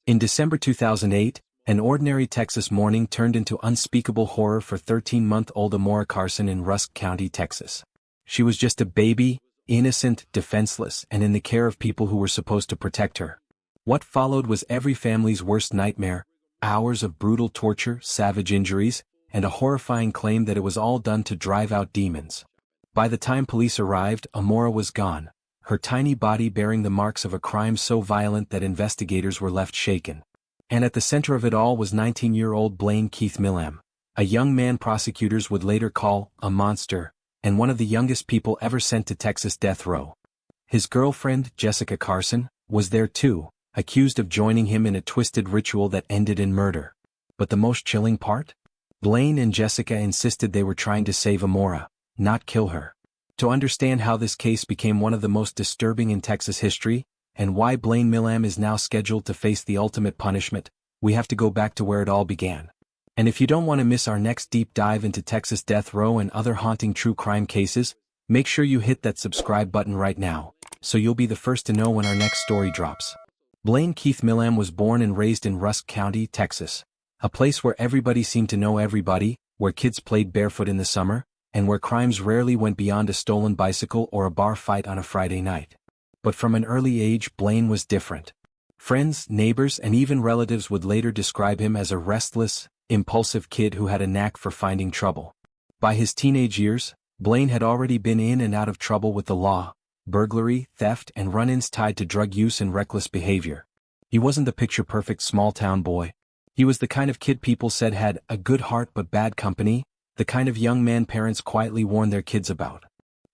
In December 2008, an ordinary Texas morning turned into unspeakable horror for 13-month-old Amora Carson in Rusk County, Texas. She was just a baby, innocent, defenseless, and in the care of people who were supposed to protect her. What followed was every family's worst nightmare: hours of brutal torture, savage injuries, and a horrifying claim that it was all done to drive out demons. By the time police arrived, Amora was gone, her tiny body bearing the marks of a crime so violent that investigators were left shaken. And at the center of it all was 19-year-old Blaine Milam, a young man prosecutors would later call a monster, and one of the youngest people ever sent to Texas death row. His girlfriend, Jessica Carson, was there too, accused of joining him in a twisted ritual that ended in murder. But the most chilling part? Blaine and Jessica insisted they were trying to save Amora, not kill her. To understand how this case became one of the most disturbing in Texas history, and why Blaine Milam is now scheduled to face the ultimate punishment, we have to go back to where it all began. And if you don't want to miss our next deep dive into Texas death row and other haunting true crime cases, make sure you hit that subscribe button right now, so you'll be the first to know when our next story drops. Blaine Milam was born and raised in Rusk County, Texas, a place where everybody seemed to know everybody, where kids played barefoot in the summer, and where crimes rarely went beyond a stolen bicycle or a bar fight on a Friday night. But from an early age, Blaine was different. Friends, neighbors, and even relatives would later describe him as a restless, impulsive kid who had a knack for finding trouble. By his teenage years, Blaine had already been in and out of trouble with the law: burglary, theft, and run-ins tied to drug use and reckless behavior. He wasn't the picture-perfect small-town boy. He was the kind of kid people said had a good heart but bad company, the kind of young man parents quietly warned their kids about.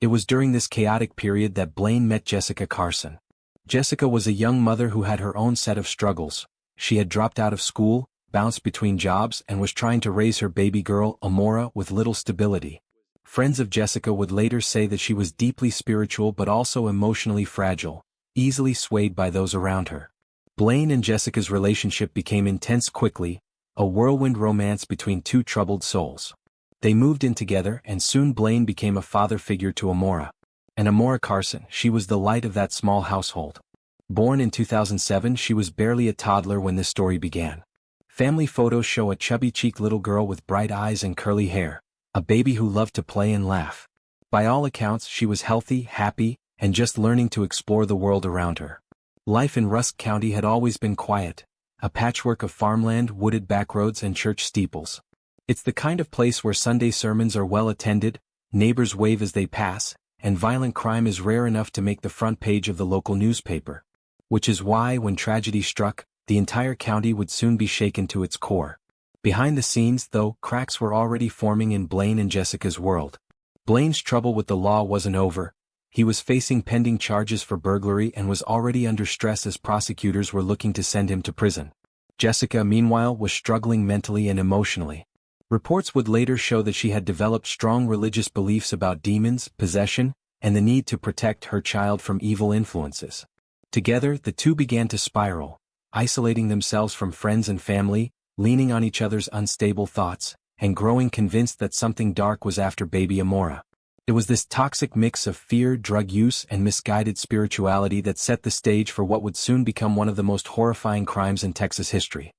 It was during this chaotic period that Blaine met Jessica Carson. Jessica was a young mother who had her own set of struggles. She had dropped out of school, bounced between jobs, and was trying to raise her baby girl, Amora, with little stability. Friends of Jessica would later say that she was deeply spiritual but also emotionally fragile, easily swayed by those around her. Blaine and Jessica's relationship became intense quickly, a whirlwind romance between two troubled souls. They moved in together, and soon Blaine became a father figure to Amora. And Amora Carson, she was the light of that small household. Born in 2007, she was barely a toddler when this story began. Family photos show a chubby-cheeked little girl with bright eyes and curly hair, a baby who loved to play and laugh. By all accounts, she was healthy, happy, and just learning to explore the world around her. Life in Rusk County had always been quiet, a patchwork of farmland, wooded backroads, and church steeples. It's the kind of place where Sunday sermons are well attended, neighbors wave as they pass, and violent crime is rare enough to make the front page of the local newspaper. Which is why, when tragedy struck, the entire county would soon be shaken to its core. Behind the scenes, though, cracks were already forming in Blaine and Jessica's world. Blaine's trouble with the law wasn't over. He was facing pending charges for burglary and was already under stress as prosecutors were looking to send him to prison. Jessica, meanwhile, was struggling mentally and emotionally. Reports would later show that she had developed strong religious beliefs about demons, possession, and the need to protect her child from evil influences. Together, the two began to spiral, isolating themselves from friends and family, leaning on each other's unstable thoughts, and growing convinced that something dark was after baby Amora. It was this toxic mix of fear, drug use, and misguided spirituality that set the stage for what would soon become one of the most horrifying crimes in Texas history.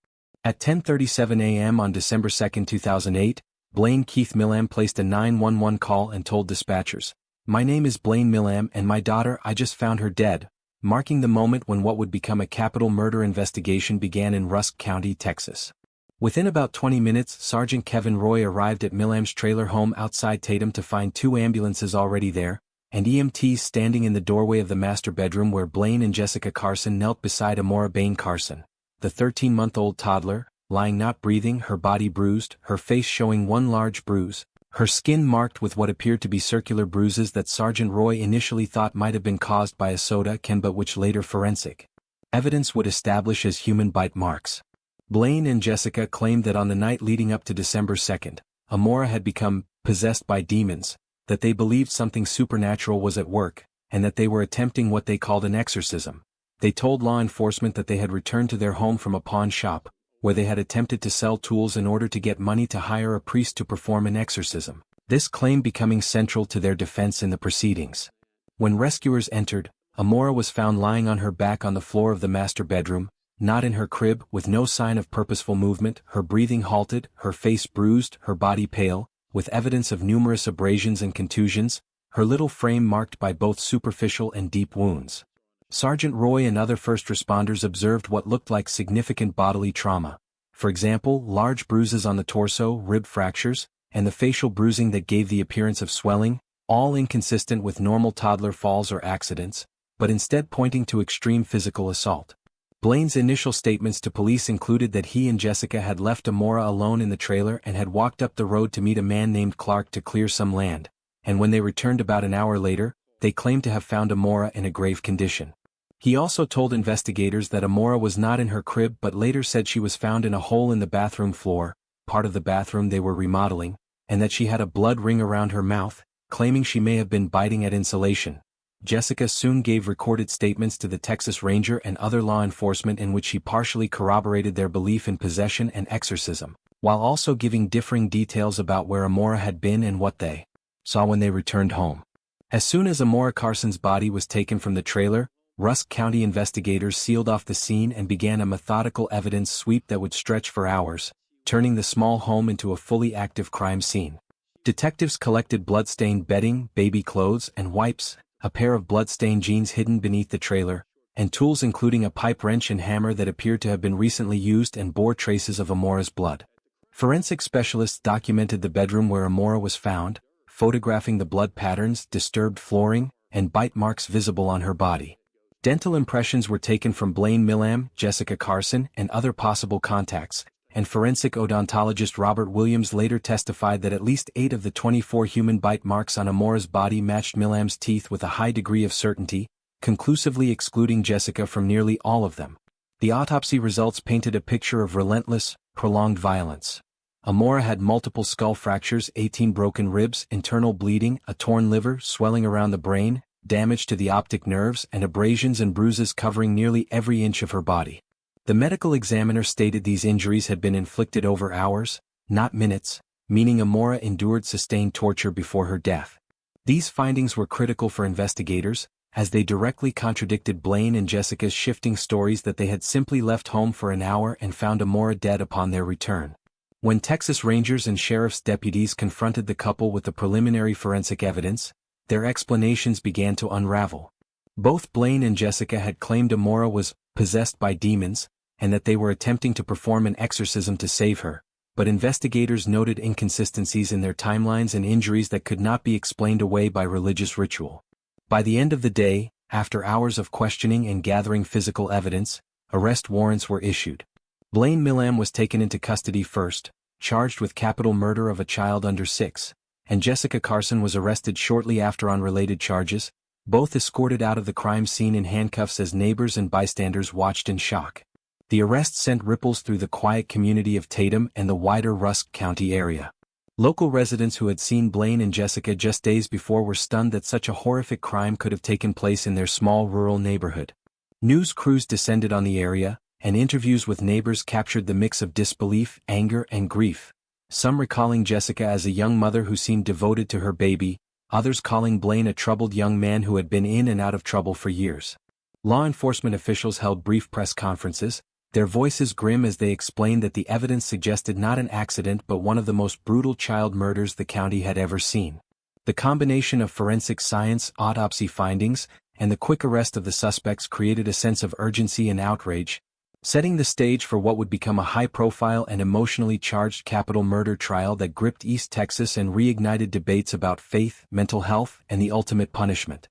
At 10:37 a.m. on December 2, 2008, Blaine Milam placed a 911 call and told dispatchers, "My name is Blaine Milam and my daughter, I just found her dead," marking the moment when what would become a capital murder investigation began in Rusk County, Texas. Within about 20 minutes, Sergeant Kevin Roy arrived at Milam's trailer home outside Tatum to find two ambulances already there, and EMTs standing in the doorway of the master bedroom where Blaine and Jessica Carson knelt beside Amora Carson, the 13-month-old toddler, lying not breathing, her body bruised, her face showing one large bruise, her skin marked with what appeared to be circular bruises that Sergeant Roy initially thought might have been caused by a soda can but which later forensic evidence would establish as human bite marks. Blaine and Jessica claimed that on the night leading up to December 2nd, Amora had become possessed by demons, that they believed something supernatural was at work, and that they were attempting what they called an exorcism. They told law enforcement that they had returned to their home from a pawn shop, where they had attempted to sell tools in order to get money to hire a priest to perform an exorcism, this claim becoming central to their defense in the proceedings. When rescuers entered, Amora was found lying on her back on the floor of the master bedroom, not in her crib, with no sign of purposeful movement, her breathing halted, her face bruised, her body pale, with evidence of numerous abrasions and contusions, her little frame marked by both superficial and deep wounds. Sergeant Roy and other first responders observed what looked like significant bodily trauma. For example, large bruises on the torso, rib fractures, and the facial bruising that gave the appearance of swelling, all inconsistent with normal toddler falls or accidents, but instead pointing to extreme physical assault. Blaine's initial statements to police included that he and Jessica had left Amora alone in the trailer and had walked up the road to meet a man named Clark to clear some land, and when they returned about an hour later, they claimed to have found Amora in a grave condition. He also told investigators that Amora was not in her crib but later said she was found in a hole in the bathroom floor, part of the bathroom they were remodeling, and that she had a blood ring around her mouth, claiming she may have been biting at insulation. Jessica soon gave recorded statements to the Texas Ranger and other law enforcement in which she partially corroborated their belief in possession and exorcism, while also giving differing details about where Amora had been and what they saw when they returned home. As soon as Amora Carson's body was taken from the trailer, Rusk County investigators sealed off the scene and began a methodical evidence sweep that would stretch for hours, turning the small home into a fully active crime scene. Detectives collected blood-stained bedding, baby clothes, and wipes, a pair of blood-stained jeans hidden beneath the trailer, and tools including a pipe wrench and hammer that appeared to have been recently used and bore traces of Amora's blood. Forensic specialists documented the bedroom where Amora was found, photographing the blood patterns, disturbed flooring, and bite marks visible on her body. Dental impressions were taken from Blaine Milam, Jessica Carson, and other possible contacts, and forensic odontologist Robert Williams later testified that at least 8 of the 24 human bite marks on Amora's body matched Milam's teeth with a high degree of certainty, conclusively excluding Jessica from nearly all of them. The autopsy results painted a picture of relentless, prolonged violence. Amora had multiple skull fractures, 18 broken ribs, internal bleeding, a torn liver, swelling around the brain, damage to the optic nerves, and abrasions and bruises covering nearly every inch of her body. The medical examiner stated these injuries had been inflicted over hours, not minutes, meaning Amora endured sustained torture before her death. These findings were critical for investigators, as they directly contradicted Blaine and Jessica's shifting stories that they had simply left home for an hour and found Amora dead upon their return. When Texas Rangers and sheriff's deputies confronted the couple with the preliminary forensic evidence, their explanations began to unravel. Both Blaine and Jessica had claimed Amora was possessed by demons, and that they were attempting to perform an exorcism to save her, but investigators noted inconsistencies in their timelines and injuries that could not be explained away by religious ritual. By the end of the day, after hours of questioning and gathering physical evidence, arrest warrants were issued. Blaine Milam was taken into custody first, charged with capital murder of a child under 6, and Jessica Carson was arrested shortly after on related charges, both escorted out of the crime scene in handcuffs as neighbors and bystanders watched in shock. The arrest sent ripples through the quiet community of Tatum and the wider Rusk County area. Local residents who had seen Blaine and Jessica just days before were stunned that such a horrific crime could have taken place in their small rural neighborhood. News crews descended on the area, and interviews with neighbors captured the mix of disbelief, anger, and grief. Some recalling Jessica as a young mother who seemed devoted to her baby, others calling Blaine a troubled young man who had been in and out of trouble for years. Law enforcement officials held brief press conferences, their voices grim as they explained that the evidence suggested not an accident but one of the most brutal child murders the county had ever seen. The combination of forensic science, autopsy findings, and the quick arrest of the suspects created a sense of urgency and outrage, setting the stage for what would become a high-profile and emotionally charged capital murder trial that gripped East Texas and reignited debates about faith, mental health, and the ultimate punishment.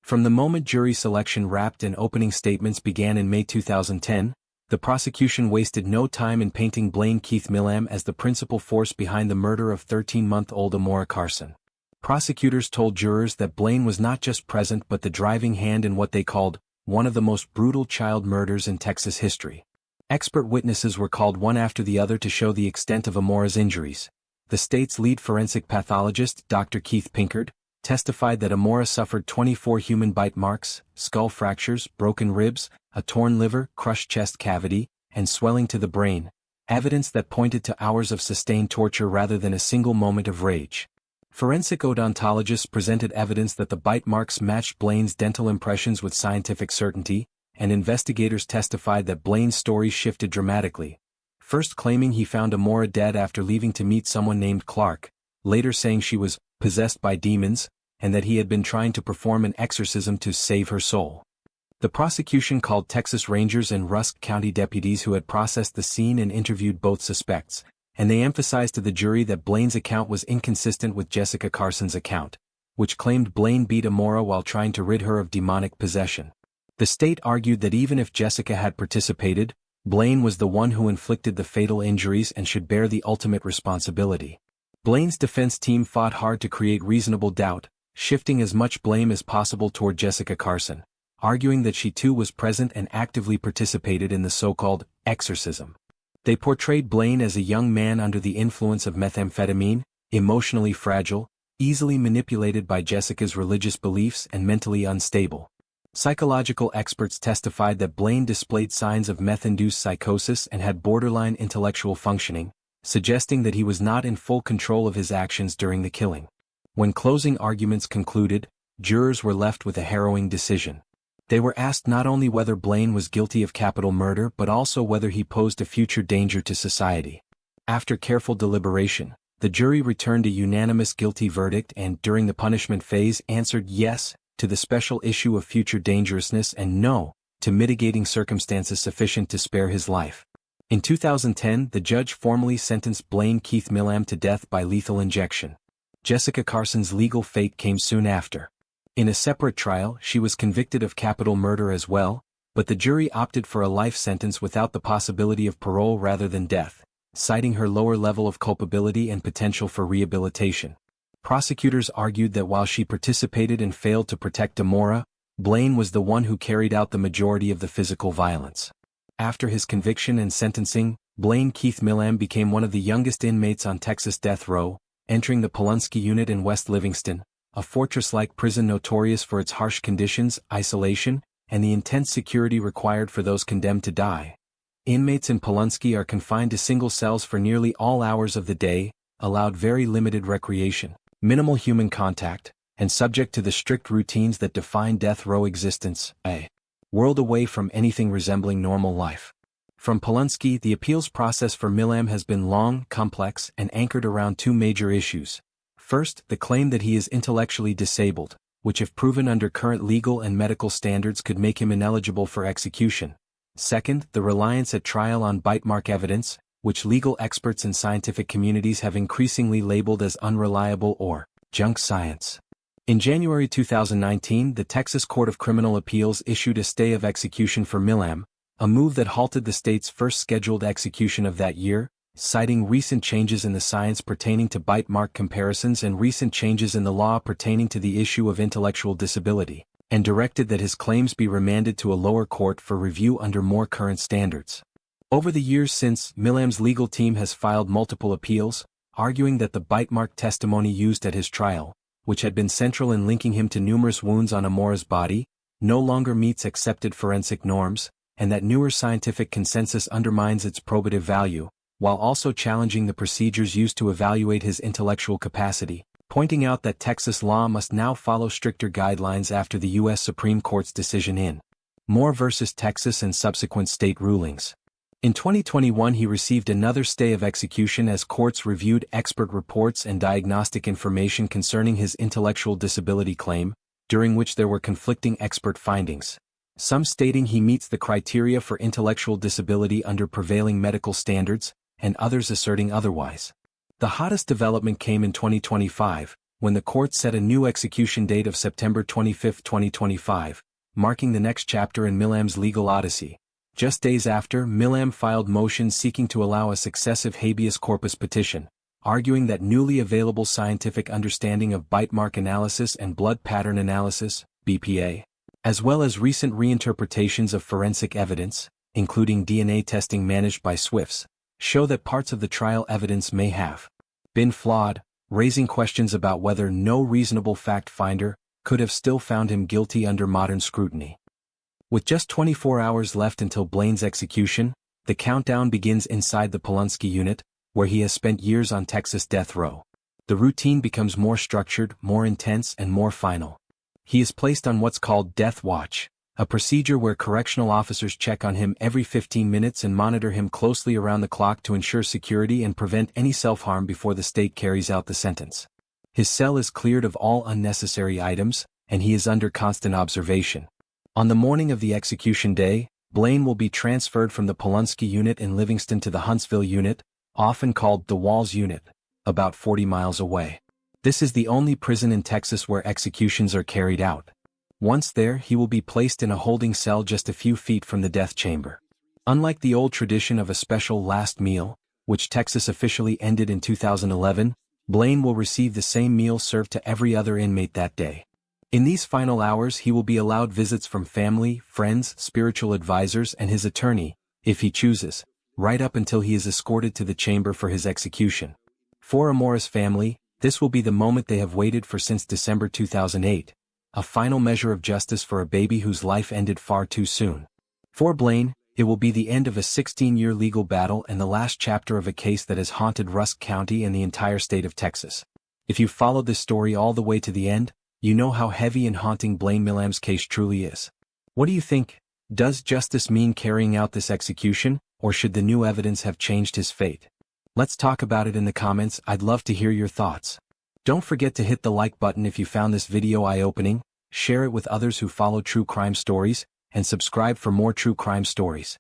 From the moment jury selection wrapped and opening statements began in May 2010, the prosecution wasted no time in painting Blaine Keith Milam as the principal force behind the murder of 13-month-old Amora Carson. Prosecutors told jurors that Blaine was not just present but the driving hand in what they called one of the most brutal child murders in Texas history. Expert witnesses were called one after the other to show the extent of Amora's injuries. The state's lead forensic pathologist, Dr. Keith Pinkard, testified that Amora suffered 24 human bite marks, skull fractures, broken ribs, a torn liver, crushed chest cavity, and swelling to the brain, evidence that pointed to hours of sustained torture rather than a single moment of rage. Forensic odontologists presented evidence that the bite marks matched Blaine's dental impressions with scientific certainty, and investigators testified that Blaine's story shifted dramatically, first claiming he found Amora dead after leaving to meet someone named Clark, later saying she was possessed by demons, and that he had been trying to perform an exorcism to save her soul. The prosecution called Texas Rangers and Rusk County deputies who had processed the scene and interviewed both suspects, and they emphasized to the jury that Blaine's account was inconsistent with Jessica Carson's account, which claimed Blaine beat Amora while trying to rid her of demonic possession. The state argued that even if Jessica had participated, Blaine was the one who inflicted the fatal injuries and should bear the ultimate responsibility. Blaine's defense team fought hard to create reasonable doubt, shifting as much blame as possible toward Jessica Carson, arguing that she too was present and actively participated in the so-called exorcism. They portrayed Blaine as a young man under the influence of methamphetamine, emotionally fragile, easily manipulated by Jessica's religious beliefs and mentally unstable. Psychological experts testified that Blaine displayed signs of meth-induced psychosis and had borderline intellectual functioning, suggesting that he was not in full control of his actions during the killing. When closing arguments concluded, jurors were left with a harrowing decision. They were asked not only whether Blaine was guilty of capital murder but also whether he posed a future danger to society. After careful deliberation, the jury returned a unanimous guilty verdict and, during the punishment phase, answered yes to the special issue of future dangerousness and no to mitigating circumstances sufficient to spare his life. In 2010, the judge formally sentenced Blaine Milam to death by lethal injection. Jessica Carson's legal fate came soon after. In a separate trial, she was convicted of capital murder as well, but the jury opted for a life sentence without the possibility of parole rather than death, citing her lower level of culpability and potential for rehabilitation. Prosecutors argued that while she participated and failed to protect Amora, Blaine was the one who carried out the majority of the physical violence. After his conviction and sentencing, Blaine Milam became one of the youngest inmates on Texas death row, entering the Huntsville Unit in West Livingston, a fortress-like prison notorious for its harsh conditions, isolation, and the intense security required for those condemned to die. Inmates in Huntsville are confined to single cells for nearly all hours of the day, allowed very limited recreation, minimal human contact, and subject to the strict routines that define death row existence, a world away from anything resembling normal life. From Huntsville, the appeals process for Milam has been long, complex, and anchored around two major issues. First, the claim that he is intellectually disabled, which if proven under current legal and medical standards could make him ineligible for execution. Second, the reliance at trial on bite mark evidence, which legal experts and scientific communities have increasingly labeled as unreliable or junk science. In January 2019, the Texas Court of Criminal Appeals issued a stay of execution for Milam, a move that halted the state's first scheduled execution of that year, citing recent changes in the science pertaining to bite mark comparisons and recent changes in the law pertaining to the issue of intellectual disability, and directed that his claims be remanded to a lower court for review under more current standards. Over the years since, Milam's legal team has filed multiple appeals, arguing that the bite mark testimony used at his trial, which had been central in linking him to numerous wounds on Amora's body, no longer meets accepted forensic norms, and that newer scientific consensus undermines its probative value, while also challenging the procedures used to evaluate his intellectual capacity, pointing out that Texas law must now follow stricter guidelines after the U.S. Supreme Court's decision in Moore v. Texas and subsequent state rulings. In 2021, he received another stay of execution as courts reviewed expert reports and diagnostic information concerning his intellectual disability claim, during which there were conflicting expert findings, some stating he meets the criteria for intellectual disability under prevailing medical standards, and others asserting otherwise. The hottest development came in 2025, when the court set a new execution date of September 25, 2025, marking the next chapter in Milam's legal odyssey. Just days after, Milam filed motions seeking to allow a successive habeas corpus petition, arguing that newly available scientific understanding of bite mark analysis and blood pattern analysis, BPA, as well as recent reinterpretations of forensic evidence, including DNA testing managed by Swifts, show that parts of the trial evidence may have been flawed, raising questions about whether no reasonable fact finder could have still found him guilty under modern scrutiny. With just 24 hours left until Blaine's execution, the countdown begins inside the Huntsville Unit, where he has spent years on Texas death row. The routine becomes more structured, more intense, and more final. He is placed on what's called death watch, a procedure where correctional officers check on him every 15 minutes and monitor him closely around the clock to ensure security and prevent any self-harm before the state carries out the sentence. His cell is cleared of all unnecessary items, and he is under constant observation. On the morning of the execution day, Blaine will be transferred from the Pulaski Unit in Livingston to the Huntsville Unit, often called the Walls Unit, about 40 miles away. This is the only prison in Texas where executions are carried out. Once there, he will be placed in a holding cell just a few feet from the death chamber. Unlike the old tradition of a special last meal, which Texas officially ended in 2011, Blaine will receive the same meal served to every other inmate that day. In these final hours, he will be allowed visits from family, friends, spiritual advisors, and his attorney, if he chooses, right up until he is escorted to the chamber for his execution. For Amora's family, this will be the moment they have waited for since December 2008. A final measure of justice for a baby whose life ended far too soon. For Blaine, it will be the end of a 16-year legal battle and the last chapter of a case that has haunted Rusk County and the entire state of Texas. If you've followed this story all the way to the end, you know how heavy and haunting Blaine Milam's case truly is. What do you think? Does justice mean carrying out this execution, or should the new evidence have changed his fate? Let's talk about it in the comments. I'd love to hear your thoughts. Don't forget to hit the like button if you found this video eye-opening, share it with others who follow true crime stories, and subscribe for more true crime stories.